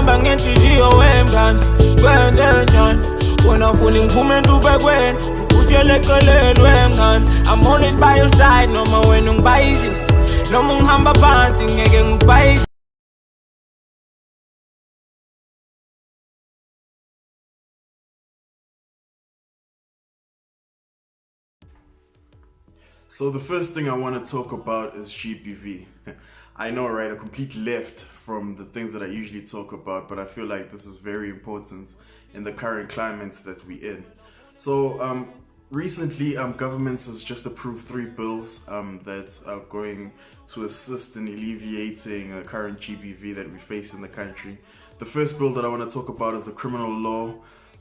Uhamba ngenhliziyo wemngani kwenzenjani wena ufuna ngiphume ntube kweni ushelekelelwe ngani I'm always by your side noma wena ungibayizisa noma ungihamba phansi ngeke ngikubayise. So the first thing I want to talk about is GBV. I know, right, a complete left from the things that I usually talk about, but I feel like this is very important in the current climate that we're in. So recently, governments has just approved 3 bills that are going to assist in alleviating the current GBV that we face in the country. The first bill that I want to talk about is the Criminal Law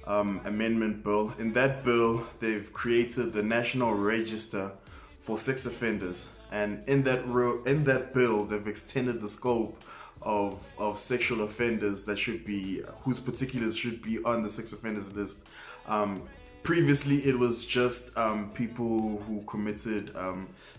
Amendment Bill. In that bill, they've created the National Register for sex offenders, and in that bill they've extended the scope of sexual offenders that should be, whose particulars should be on the sex offenders list. Previously it was just people who committed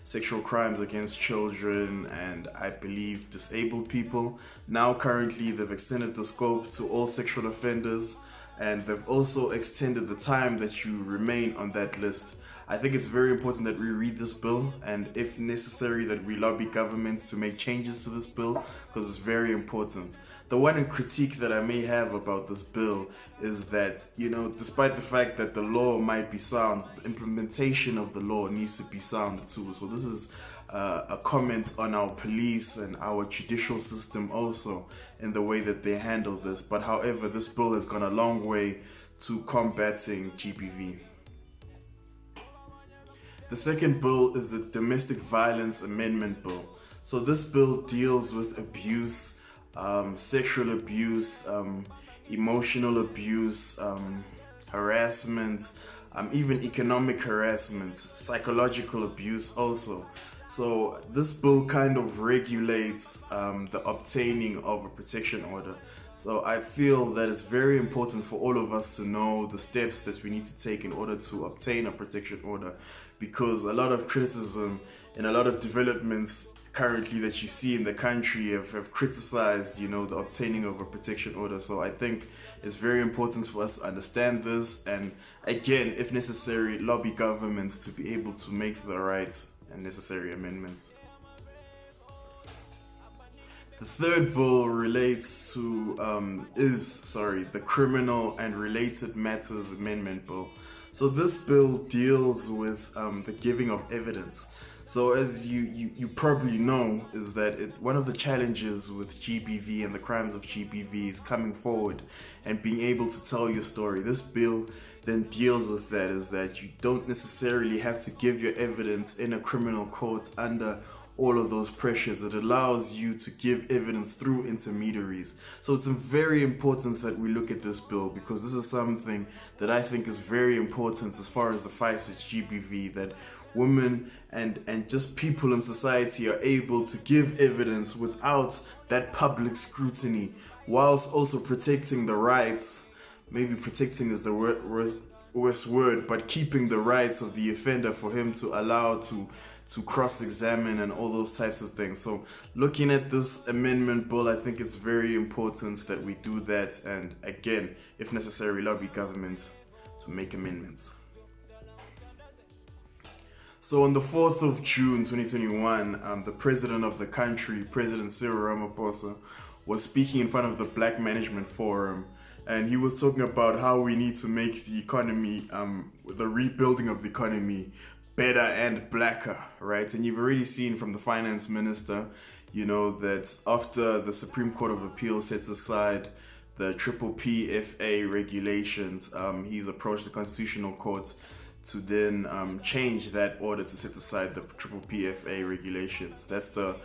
sexual crimes against children and I believe disabled people. Now currently they've extended the scope to all sexual offenders, and they've also extended the time that you remain on that list. I think it's very important that we read this bill, and if necessary that we lobby governments to make changes to this bill, because it's very important. The one critique that I may have about this bill is that, you know, despite the fact that the law might be sound, the implementation of the law needs to be sound too. So this is a comment on our police and our judicial system also in the way that they handle this. But however, this bill has gone a long way to combating GBV. The second bill is the Domestic Violence Amendment Bill. So this bill deals with abuse, sexual abuse, emotional abuse, harassment, even economic harassment, psychological abuse also. So this bill kind of regulates the obtaining of a protection order. So I feel that it's very important for all of us to know the steps that we need to take in order to obtain a protection order, because a lot of criticism and a lot of developments currently that you see in the country have criticized, you know, the obtaining of a protection order. So I think it's very important for us to understand this, and again, if necessary, lobby governments to be able to make the right and necessary amendments. The third bill relates to the Criminal and Related Matters Amendment Bill. So this bill deals with the giving of evidence. So as you probably know, is that one of the challenges with GBV and the crimes of GBV is coming forward and being able to tell your story. This bill then deals with that, is that you don't necessarily have to give your evidence in a criminal court under all of those pressures. It allows you to give evidence through intermediaries. So it's very important that we look at this bill, because this is something that I think is very important as far as the fight against GBV, that women and just people in society are able to give evidence without that public scrutiny, whilst also protecting the rights, maybe protecting is the worst word, but keeping the rights of the offender for him to allow to cross-examine and all those types of things. So looking at this amendment bill, I think it's very important that we do that, and again, if necessary, lobby government to make amendments. So on the 4th of June 2021, the president of the country, President Cyril Ramaphosa, was speaking in front of the Black Management Forum, and he was talking about how we need to make the economy, the rebuilding of the economy, better and blacker, right? And you've already seen from the finance minister, you know, that after the Supreme Court of Appeal sets aside the BBBEE regulations, he's approached the Constitutional Court to then change that order to set aside the BBBEE regulations. That's the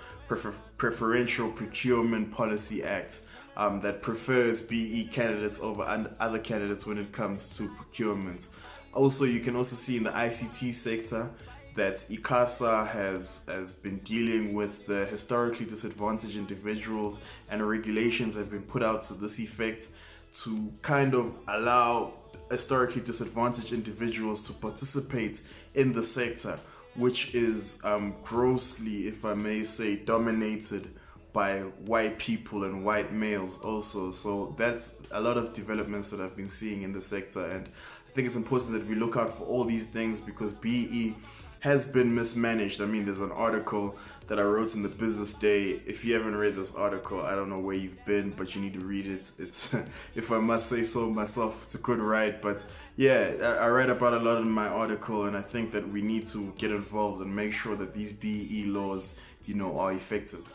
Preferential Procurement Policy Act that prefers BE candidates over other candidates when it comes to procurement. Also, you can also see in the ICT sector that ICASA has been dealing with the historically disadvantaged individuals, and regulations have been put out to this effect to kind of allow historically disadvantaged individuals to participate in the sector, which is grossly, if I may say, dominated by white people and white males also. So that's a lot of developments that I've been seeing in the sector, and I think it's important that we look out for all these things because BE has been mismanaged. I mean, there's an article that I wrote in the Business Day. If you haven't read this article, I don't know where you've been, but you need to read it. It's, if I must say so myself, it's a good write. But yeah, I write about a lot in my article, and I think that we need to get involved and make sure that these BE laws, you know, are effective.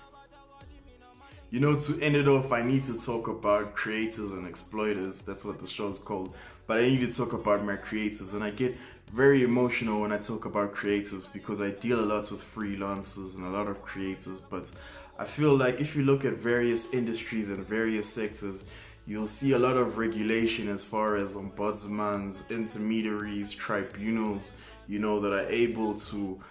You know, to end it off, I need to talk about creators and exploiters. That's what the show is called. But I need to talk about my creatives, and I get very emotional when I talk about creatives because I deal a lot with freelancers and a lot of creators. But I feel like if you look at various industries and various sectors, you'll see a lot of regulation as far as ombudsmans, intermediaries, tribunals, you know, that are able to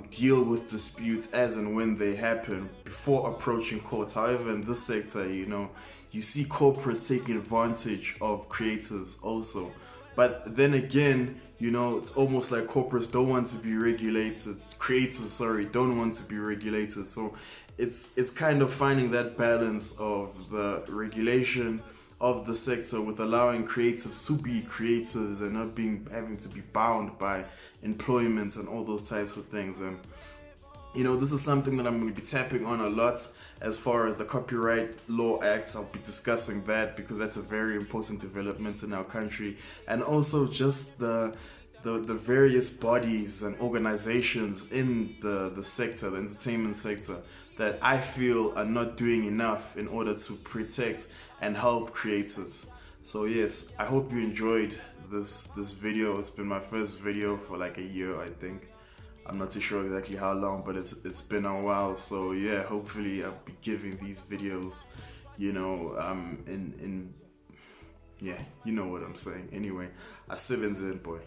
deal with disputes as and when they happen before approaching courts. However, in this sector, you know, you see corporates taking advantage of creatives also. But then again, you know, it's almost like corporates don't want to be regulated, creatives, don't want to be regulated. So it's kind of finding that balance of the regulation of the sector with allowing creatives to be creatives and not having to be bound by employment and all those types of things. And you know, this is something that I'm going to be tapping on a lot as far as the Copyright Law Act. I'll be discussing that because that's a very important development in our country, and also just the various bodies and organizations in the sector, the entertainment sector, that I feel are not doing enough in order to protect and help creatives. So yes, I hope you enjoyed this video. It's been my first video for like a year, I think. I'm not too sure exactly how long, but it's been a while. So yeah, hopefully I'll be giving these videos, you know, yeah, you know what I'm saying. Anyway, I 7's in, boy.